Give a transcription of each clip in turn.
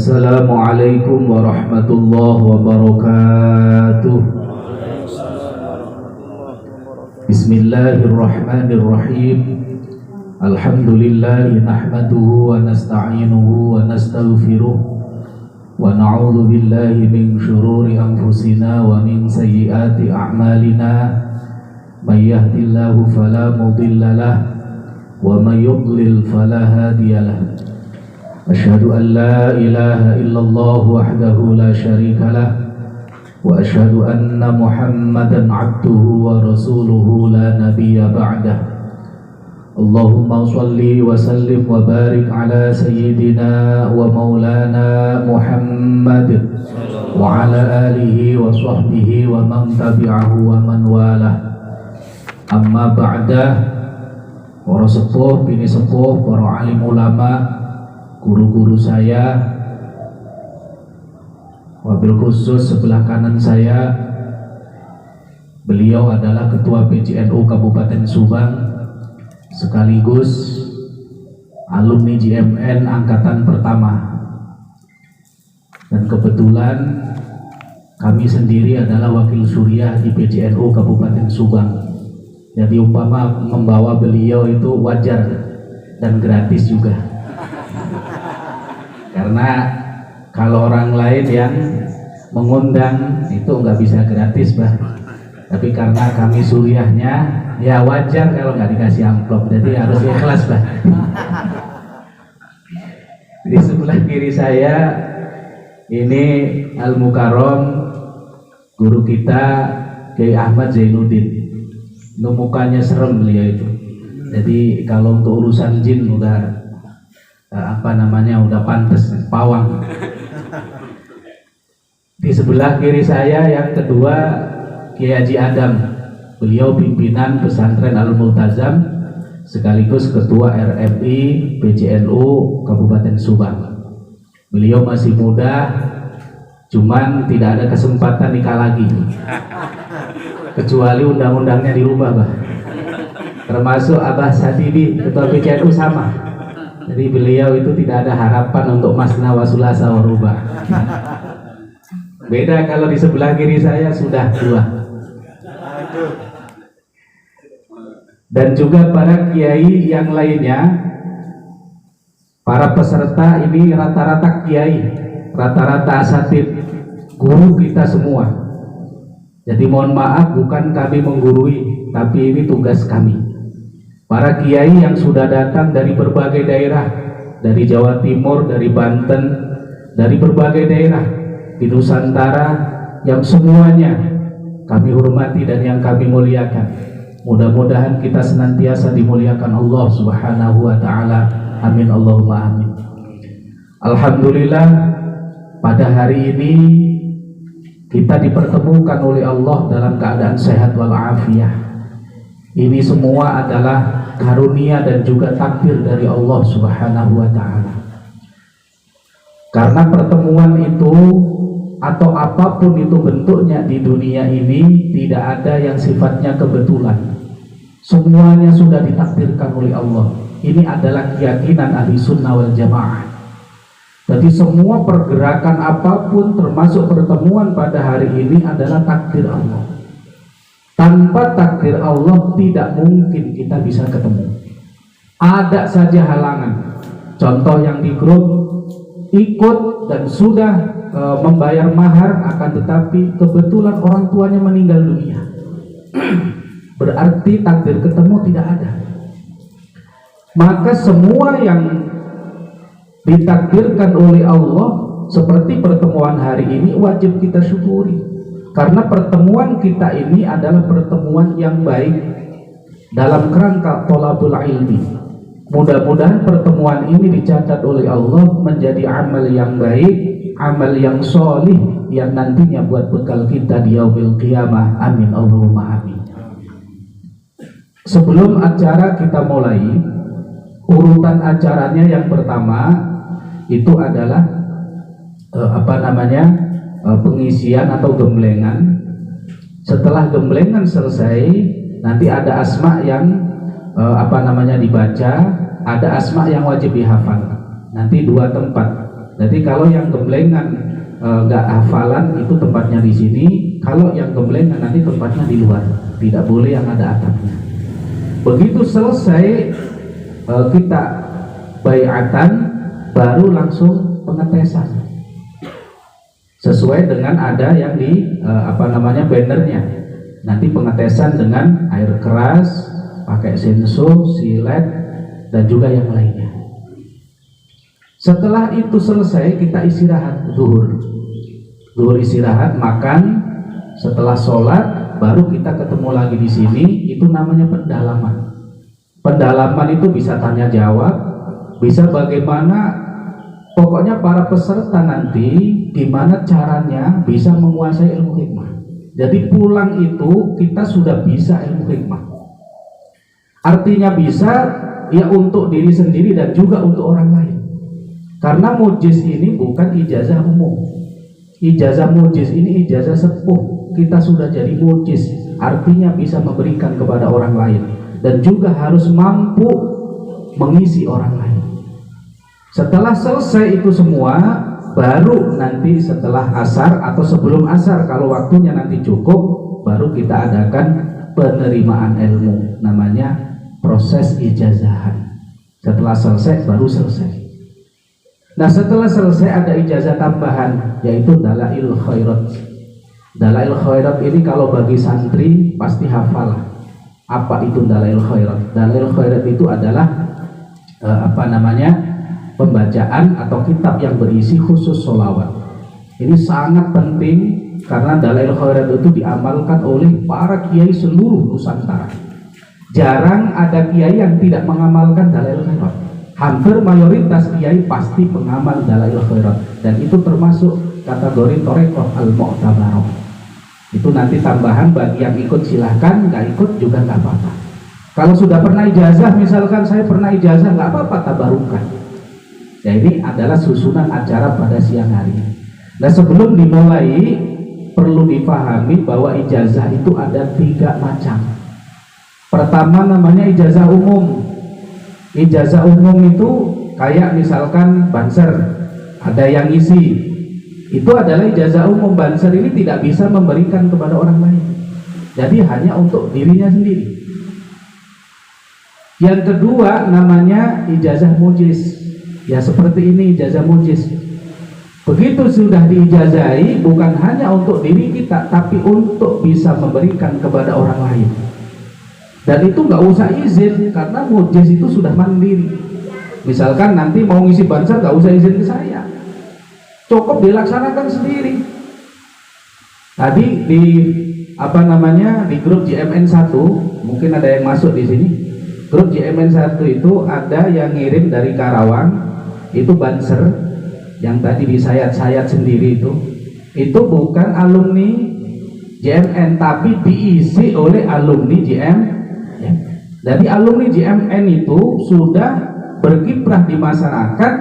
Assalamualaikum warahmatullahi wabarakatuh. Bismillahirrahmanirrahim. Alhamdulillahi nahmaduhu wa nasta'inuhu wa nastaghfiruh wa na'udzu billahi min syururi anfusina wa min sayyiati a'malina. May yahdihillahu fala mudilla lahu wa may yudlil fala hadiya lahu. Asyhadu an la ilaha illallah wahdahu la syarika lah wa asyhadu anna Muhammadan abduhu wa rasuluhu la nabiyya ba'dah. Allahumma shalli wa sallim wa barik ala sayyidina wa maulana Muhammad wa ala alihi wa sahbihi wa man tabi'ahu wa man walah. Amma ba'dah. Para sepuh, bini sepuh, para alim ulama, guru-guru saya, wabil khusus sebelah kanan saya, beliau adalah Ketua PJNU Kabupaten Subang sekaligus alumni JMN Angkatan Pertama, dan kebetulan kami sendiri adalah wakil suriah di PJNU Kabupaten Subang. Jadi umpama membawa beliau itu wajar dan gratis juga. Karena kalau orang lain yang mengundang itu nggak bisa gratis, bah. Tapi karena kami suriahnya, ya wajar kalau nggak dikasih amplop. Jadi harus ikhlas, bah. Di sebelah kiri saya ini Al Mukarrom, guru kita Kiai Ahmad Zainuddin. Itu mukanya serem beliau itu. Jadi kalau untuk urusan jin udah udah pantas pawang. Di sebelah kiri saya yang kedua Kiai Haji Adam, beliau pimpinan pesantren Al-Multazam sekaligus ketua RMI PJNU Kabupaten Subang. Beliau masih muda, cuman tidak ada kesempatan nikah lagi, kecuali undang-undangnya dirubah, bah. Termasuk Abah Sadibi ketua PJNU sama. Jadi beliau itu tidak ada harapan untuk masna wa sulasa wa rubah. Beda kalau di sebelah kiri saya sudah tua. Dan juga para kiai yang lainnya, para peserta ini rata-rata kiai, rata-rata asatid, guru kita semua. Jadi mohon maaf, bukan kami menggurui, tapi ini tugas kami. Para kiai yang sudah datang dari berbagai daerah, dari Jawa Timur, dari Banten, dari berbagai daerah di Nusantara, yang semuanya kami hormati dan yang kami muliakan. Mudah-mudahan kita senantiasa dimuliakan Allah Subhanahu wa ta'ala. Amin Allahumma amin. Alhamdulillah, pada hari ini kita dipertemukan oleh Allah dalam keadaan sehat walafiat. Ini semua adalah karunia dan juga takdir dari Allah Subhanahu wa ta'ala. Karena pertemuan itu atau apapun itu bentuknya di dunia ini tidak ada yang sifatnya kebetulan. Semuanya sudah ditakdirkan oleh Allah. Ini adalah keyakinan ahli sunnah wal jamaah. Jadi semua pergerakan apapun termasuk pertemuan pada hari ini adalah takdir Allah. Tanpa takdir Allah tidak mungkin kita bisa ketemu. Ada saja halangan. Contoh yang di grup, ikut dan sudah membayar mahar, akan tetapi kebetulan orang tuanya meninggal dunia. Berarti takdir ketemu tidak ada. Maka semua yang ditakdirkan oleh Allah seperti pertemuan hari ini wajib kita syukuri. Karena pertemuan kita ini adalah pertemuan yang baik dalam kerangka thalabul ilmi. Mudah-mudahan pertemuan ini dicatat oleh Allah menjadi amal yang baik, amal yang solih, yang nantinya buat bekal kita di yaumil qiyamah. Amin Allahumma amin. Sebelum acara kita mulai, urutan acaranya yang pertama itu adalah pengisian atau gemblengan. Setelah gemblengan selesai, nanti ada asma yang dibaca, ada asma yang wajib dihafal. Nanti 2 tempat, Jadi kalau yang gemblengan nggak hafalan itu tempatnya di sini. Kalau yang gemblengan nanti tempatnya di luar. Tidak boleh yang ada atapnya. Begitu selesai kita baiatan, baru langsung pengetesan. Sesuai dengan ada yang di bannernya. Nanti pengetesan dengan air keras, pakai senso, silet, dan juga yang lainnya. Setelah itu selesai, kita istirahat zuhur. Zuhur istirahat, makan. Setelah sholat, baru kita ketemu lagi di sini. Itu namanya pendalaman. Pendalaman itu bisa tanya jawab, bisa bagaimana. Pokoknya para peserta nanti gimana caranya bisa menguasai ilmu hikmah. Jadi pulang itu kita sudah bisa ilmu hikmah. Artinya bisa ya untuk diri sendiri dan juga untuk orang lain. Karena mujiz ini bukan ijazah umum. Ijazah mujiz ini ijazah sepuh. Kita sudah jadi mujiz, artinya bisa memberikan kepada orang lain dan juga harus mampu mengisi orang lain. Setelah selesai itu semua, baru nanti setelah asar atau sebelum asar kalau waktunya nanti cukup, baru kita adakan penerimaan ilmu, namanya proses ijazahan. Setelah selesai baru selesai. Nah, setelah selesai ada ijazah tambahan, yaitu dalail khairat. Dalail khairat ini kalau bagi santri pasti hafal. Apa itu dalail khairat? Dalail khairat itu adalah pembacaan atau kitab yang berisi khusus sholawat. Ini sangat penting karena dalail khairat itu diamalkan oleh para kiai seluruh Nusantara. Jarang ada kiai yang tidak mengamalkan dalail khairat. Hampir mayoritas kiai pasti pengamal dalail khairat, dan itu termasuk kategori thariqah al-mu'tabarah. Itu nanti tambahan bagi yang ikut silahkan, nggak ikut juga nggak apa-apa. Kalau sudah pernah ijazah, misalkan saya pernah ijazah, nggak apa-apa, tabarukan. Ya, ini adalah susunan acara pada siang hari. Nah, sebelum dimulai perlu dipahami bahwa ijazah itu ada 3 macam. Pertama namanya ijazah umum. Ijazah umum itu kayak misalkan banser, ada yang isi. Itu adalah ijazah umum. Banser ini tidak bisa memberikan kepada orang lain. Jadi hanya untuk dirinya sendiri. Yang kedua namanya ijazah mujiz. Ya seperti ini ijazah mujiz. Begitu sudah diijazahi, bukan hanya untuk diri kita, tapi untuk bisa memberikan kepada orang lain. Dan itu nggak usah izin, karena mujiz itu sudah mandiri. Misalkan nanti mau ngisi banser, nggak usah izin ke saya, cukup dilaksanakan sendiri. Tadi di di grup JMN 1, mungkin ada yang masuk di sini. Grup JMN 1 itu ada yang ngirim dari Karawang, itu banser yang tadi disayat-sayat sendiri itu bukan alumni JMN, tapi diisi oleh alumni JMN. Jadi alumni JMN itu sudah berkiprah di masyarakat,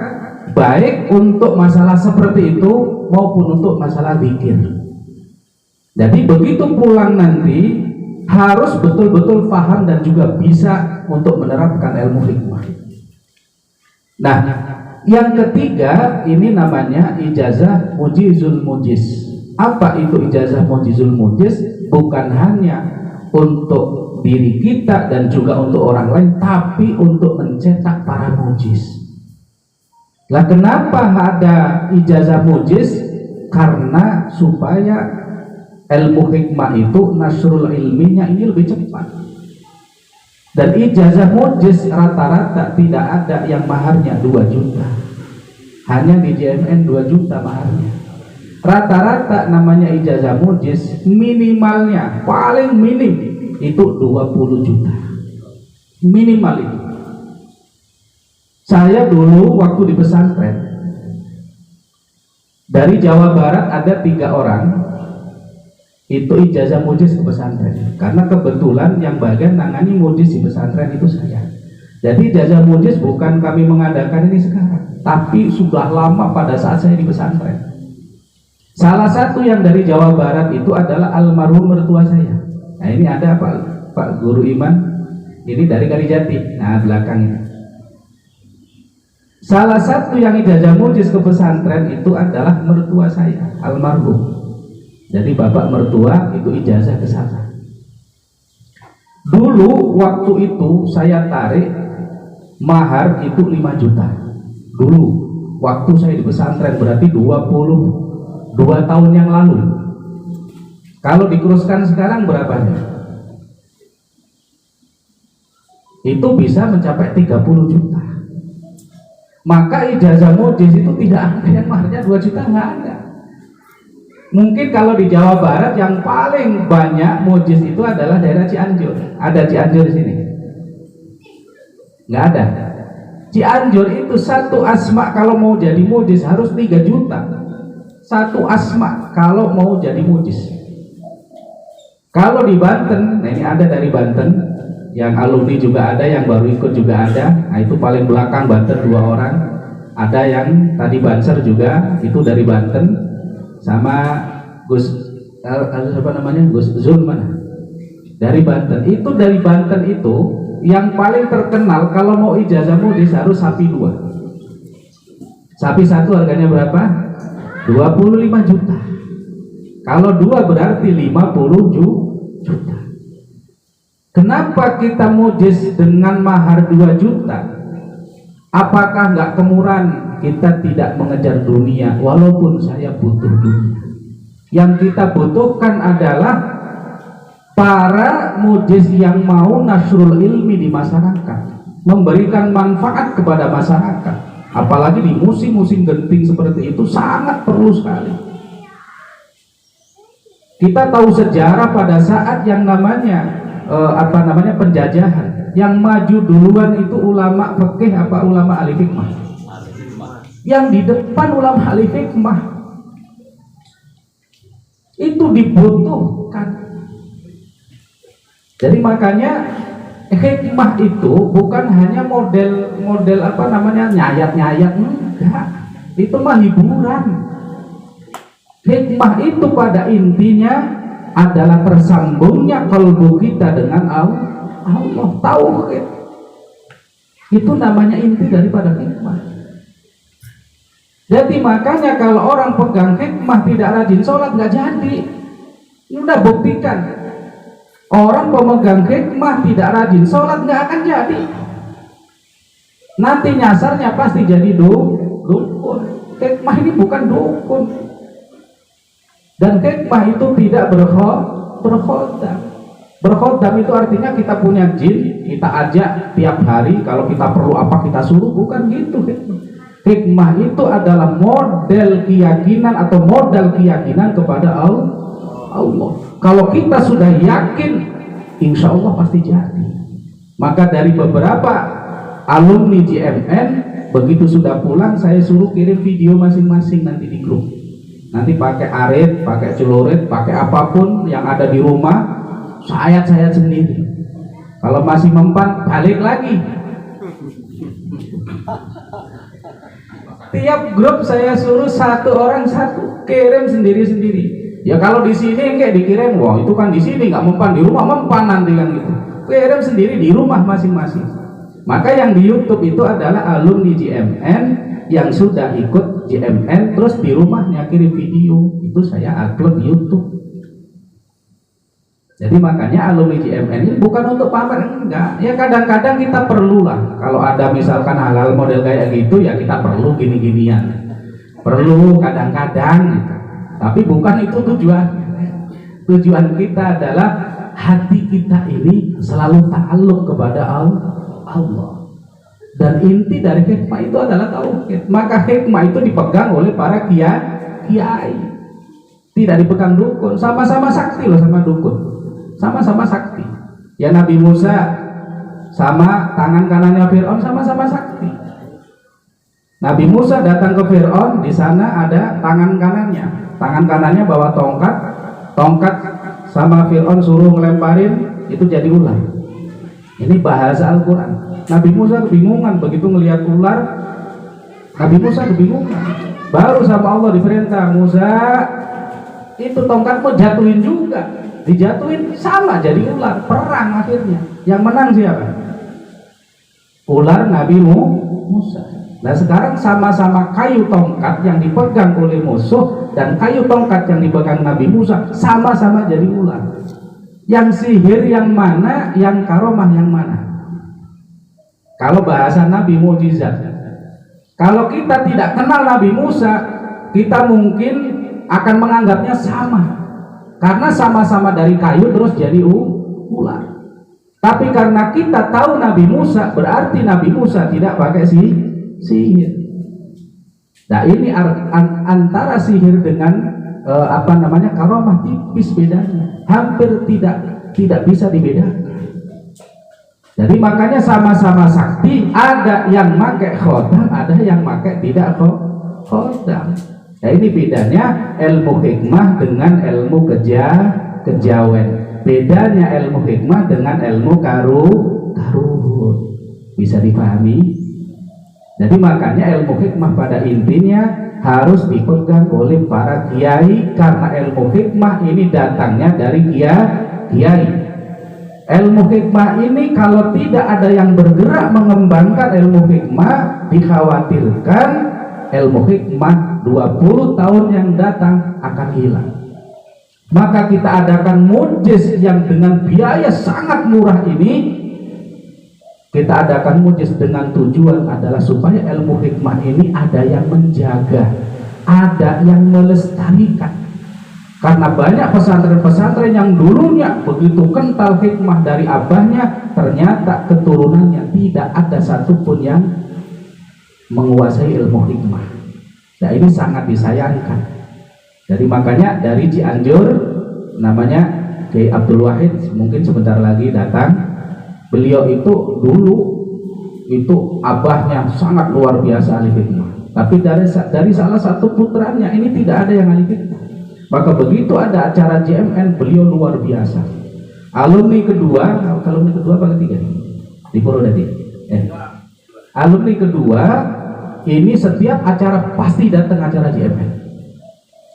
baik untuk masalah seperti itu maupun untuk masalah zikir. Jadi begitu pulang nanti harus betul-betul paham dan juga bisa untuk menerapkan ilmu hikmah. Nah, yang ketiga ini namanya ijazah mujizul mujiz. Apa itu ijazah mujizul mujiz? Bukan hanya untuk diri kita dan juga untuk orang lain, tapi untuk mencetak para mujiz. Lah kenapa ada ijazah mujiz? Karena supaya ilmu hikmah itu nasrul ilminya ini lebih cepat. Dan ijazah mujiz rata-rata tidak ada yang maharnya 2 juta. Hanya di JMN 2 juta maharnya. Rata-rata namanya ijazah mujiz minimalnya paling minim itu 20 juta. Minimal itu. Saya dulu waktu di pesantren, dari Jawa Barat ada 3 orang itu ijazah mujiz ke pesantren, karena kebetulan yang bagian nangani mujiz di pesantren itu saya. Jadi ijazah mujiz bukan kami mengadakan ini sekarang, tapi sudah lama pada saat saya di pesantren. Salah satu yang dari Jawa Barat itu adalah almarhum mertua saya. Nah ini ada Pak Guru Iman, ini dari Kalijati. Nah belakang ini. Salah satu yang ijazah mujiz ke pesantren itu adalah mertua saya, almarhum. Jadi bapak mertua itu ijazah ke sana. Dulu waktu itu saya tarik mahar itu 5 juta. Dulu waktu saya di pesantren, berarti 22 tahun yang lalu. Kalau dikuruskan sekarang berapanya? Itu bisa mencapai 30 juta. Maka ijazah mujiz itu tidak ada yang maharnya 2 juta, nggak ada. Mungkin kalau di Jawa Barat yang paling banyak mujiz itu adalah daerah Cianjur. Ada Cianjur di sini? Nggak ada. Cianjur itu satu asma kalau mau jadi mujiz harus 3 juta. Satu asma kalau mau jadi mujiz. Kalau di Banten, nah ini ada dari Banten, yang alumni juga ada, yang baru ikut juga ada. Nah itu paling belakang Banten 2 orang. Ada yang tadi Banser juga, itu dari Banten, sama Gus apa namanya, Gus Zul mana? Dari Banten. Itu dari Banten itu yang paling terkenal kalau mau ijazah mujiz harus sapi 2. Sapi 1 harganya berapa? 25 juta. Kalau 2 berarti 50 juta. Kenapa kita mujiz dengan mahar 2 juta? Apakah nggak kemurahan? Kita tidak mengejar dunia, walaupun saya butuh dunia. Yang kita butuhkan adalah para mujiz yang mau nasrul ilmi di masyarakat, memberikan manfaat kepada masyarakat. Apalagi di musim-musim genting seperti itu sangat perlu sekali. Kita tahu sejarah pada saat yang namanya penjajahan, yang maju duluan itu ulama fikih apa ulama ahli hikmah? Yang di depan ulama ahli hikmah. Itu dibutuhkan. Jadi makanya hikmah itu bukan hanya model nyayat-nyayat, enggak. Itu mah hiburan. Hikmah itu pada intinya adalah tersambungnya kalbu kita dengan Allah. Tauhid. Itu namanya inti daripada hikmah. Jadi makanya kalau orang pegang hikmah tidak rajin sholat nggak jadi. Ini udah buktikan. Orang pemegang hikmah tidak rajin sholat nggak akan jadi. Nanti nyasarnya pasti jadi dukun. Hikmah ini bukan dukun. Dan hikmah itu tidak berkhodam. Berkhodam itu artinya kita punya jin, kita ajak tiap hari, kalau kita perlu apa kita suruh, bukan gitu hikmah. Hikmah itu adalah model keyakinan atau modal keyakinan kepada Allah. Kalau kita sudah yakin, insya Allah pasti jadi. Maka dari beberapa alumni JMN, begitu sudah pulang saya suruh kirim video masing-masing nanti di grup. Nanti pakai arit, pakai celurit, pakai apapun yang ada di rumah, saya sendiri. Kalau masih mempan, balik lagi. Tiap grup saya suruh 1 orang 1, kirim sendiri-sendiri. Ya kalau di sini kayak dikirim, wah itu kan di sini nggak mempan, di rumah mempan nanti kan gitu. Kirim sendiri di rumah masing-masing. Maka yang di YouTube itu adalah alumni JMN yang sudah ikut JMN, terus di rumahnya kirim video, itu saya upload di YouTube. Jadi makanya alumni JMN ini bukan untuk pamer, enggak. Ya kadang-kadang kita perlulah, kalau ada misalkan hal-hal model kayak gitu ya kita perlu gini-ginian. Perlu kadang-kadang gitu. Tapi bukan itu tujuan. Tujuan kita adalah hati kita ini selalu ta'alluq kepada Allah. Dan inti dari hikmah itu adalah tauhid. Maka hikmah itu dipegang oleh para kiai. Tidak dipegang dukun. Sama-sama sakti loh sama dukun. Sama-sama sakti. Ya Nabi Musa sama tangan kanannya Fir'aun sama-sama sakti. Nabi Musa datang ke Fir'aun, di sana ada tangan kanannya. Tangan kanannya bawa tongkat sama Fir'aun suruh ngelemparin, itu jadi ular. Ini bahasa Al-Quran. Nabi Musa kebingungan begitu ngelihat ular. Nabi Musa kebingungan. Baru sama Allah diperintah, Musa itu tongkatmu jatuhin juga. Dijatuhin sama jadi ular, perang akhirnya. Yang menang siapa? Ular Nabi Musa. Nah sekarang sama-sama kayu tongkat yang dipegang oleh musuh dan kayu tongkat yang dipegang Nabi Musa sama-sama jadi ular. Yang sihir yang mana, yang karomah yang mana? Kalau bahasa Nabi mukjizat. Kalau kita tidak kenal Nabi Musa, kita mungkin akan menganggapnya sama. Karena sama-sama dari kayu terus jadi ular. Tapi karena kita tahu Nabi Musa, berarti Nabi Musa tidak pakai sihir. Nah ini antara sihir dengan karomah tipis bedanya, hampir tidak bisa dibedakan. Jadi makanya sama-sama sakti, ada yang pakai khodam, ada yang pakai tidak khodam. Nah ini bedanya ilmu hikmah dengan ilmu kejawen. Bedanya ilmu hikmah dengan ilmu karuhut. Bisa dipahami? Jadi makanya ilmu hikmah pada intinya harus dipegang oleh para kiai, karena ilmu hikmah ini datangnya dari kiai. Ilmu hikmah ini kalau tidak ada yang bergerak mengembangkan ilmu hikmah, dikhawatirkan ilmu hikmah 20 tahun yang datang akan hilang. Maka kita adakan mujiz yang dengan biaya sangat murah ini. Kita adakan mujiz dengan tujuan adalah supaya ilmu hikmah ini ada yang menjaga, ada yang melestarikan. Karena banyak pesantren-pesantren yang dulunya begitu kental hikmah dari abahnya, ternyata keturunannya tidak ada satupun yang menguasai ilmu hikmah. Nah ini sangat disayangkan. Jadi makanya dari Cianjur, namanya Kiai Abdul Wahid, mungkin sebentar lagi datang. Beliau itu dulu itu abahnya sangat luar biasa ahli hikmah, tapi dari salah satu putranya ini tidak ada yang ahli hikmah. Maka begitu ada acara JMN, beliau luar biasa. Alumni kedua apa ketiga di Purwodadi? Alumni kedua ini setiap acara pasti datang acara JMN.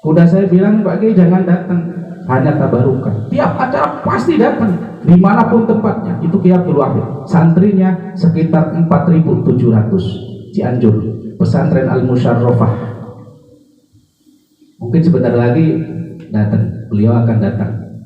Udah saya bilang Pak Kiai jangan datang, hanya tabarukan. Tiap acara pasti datang, dimanapun tempatnya. Itu Kiai Abdul Wahid. Santrinya sekitar 4.700 Cianjur, pesantren Al-Musyarrafah. Mungkin sebentar lagi datang, beliau akan datang.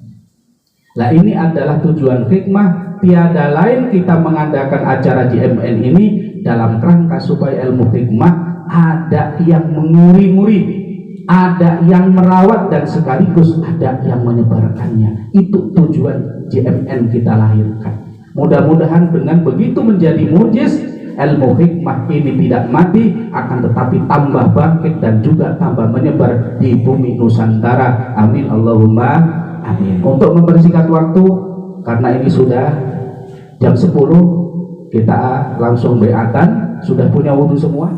Nah ini adalah tujuan hikmah. Tiada lain kita mengadakan acara JMN ini dalam kerangka supaya ilmu hikmah ada yang menguri-nguri, ada yang merawat, dan sekaligus ada yang menyebarkannya. Itu tujuan JMN kita lahirkan. Mudah-mudahan dengan begitu menjadi mujiz, ilmu hikmah ini tidak mati, akan tetapi tambah bangkit dan juga tambah menyebar di bumi Nusantara. Amin Allahumma amin. Untuk mempersingkat waktu, karena ini sudah jam 10, kita langsung beatan. Sudah punya wudhu semua?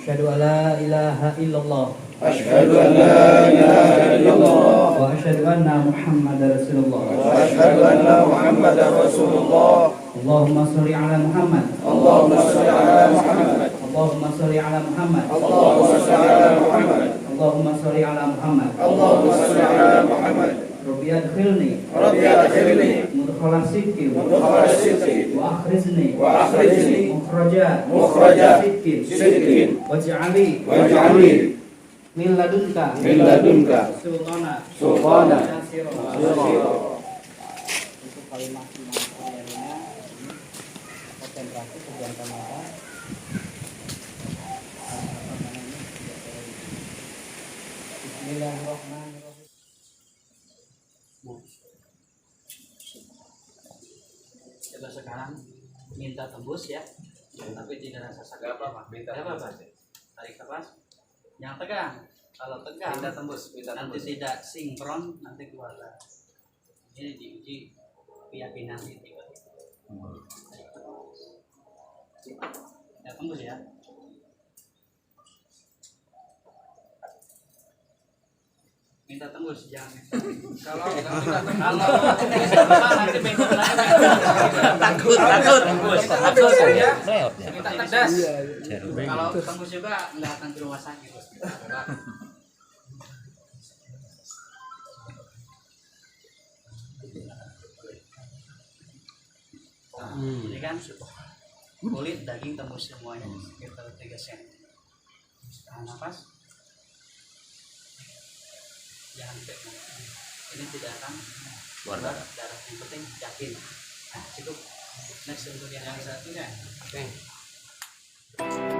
Asyhadu an la ilaha illallah. Asyhadu an la ilaha illallah. Wa asyhadu anna Muhammadar Rasulullah. Wa asyhadu anna Muhammadar Rasulullah. Allahumma shalli ala Muhammad. Allahumma shalli ala Muhammad. Allahumma shalli ala Muhammad. Allahumma shalli ala Muhammad. Allahumma shalli ala Muhammad. Allahumma shalli ala Muhammad. Rabbi adkhilni. Rabbi adkhilni mudkhala sidqin mudkhala sidqin wa akhrizni mukhraja sidqin waj'alni min ladunka sultana nasira. Itu kalimat selanjutnya, konsentrasi kegiatan mata. Bismillahirrahmanirrahim. Coba sekarang minta tembus ya, tapi tidak rasa sakit. Apa minta apa tarik nafas, jangan tegang. Kalau tegang minta tembus, nanti tidak sinkron, nanti keluar. Ini diuji keyakinan tiba-tiba. Ya tembus ya. minta tembus, jangan Kalau nanti bentuk lagi. Takut ya. Minta tegas. Kalau tembus juga nggak akan ke rumah sakit. Ini kan kulit daging tembus semuanya sekitar 3 cm. Tahan nafas. Jangan pegang. Ini tidak akan keluar darah. Yang penting yakin. Nah, cukup. Next untuk yang satunya. Oke.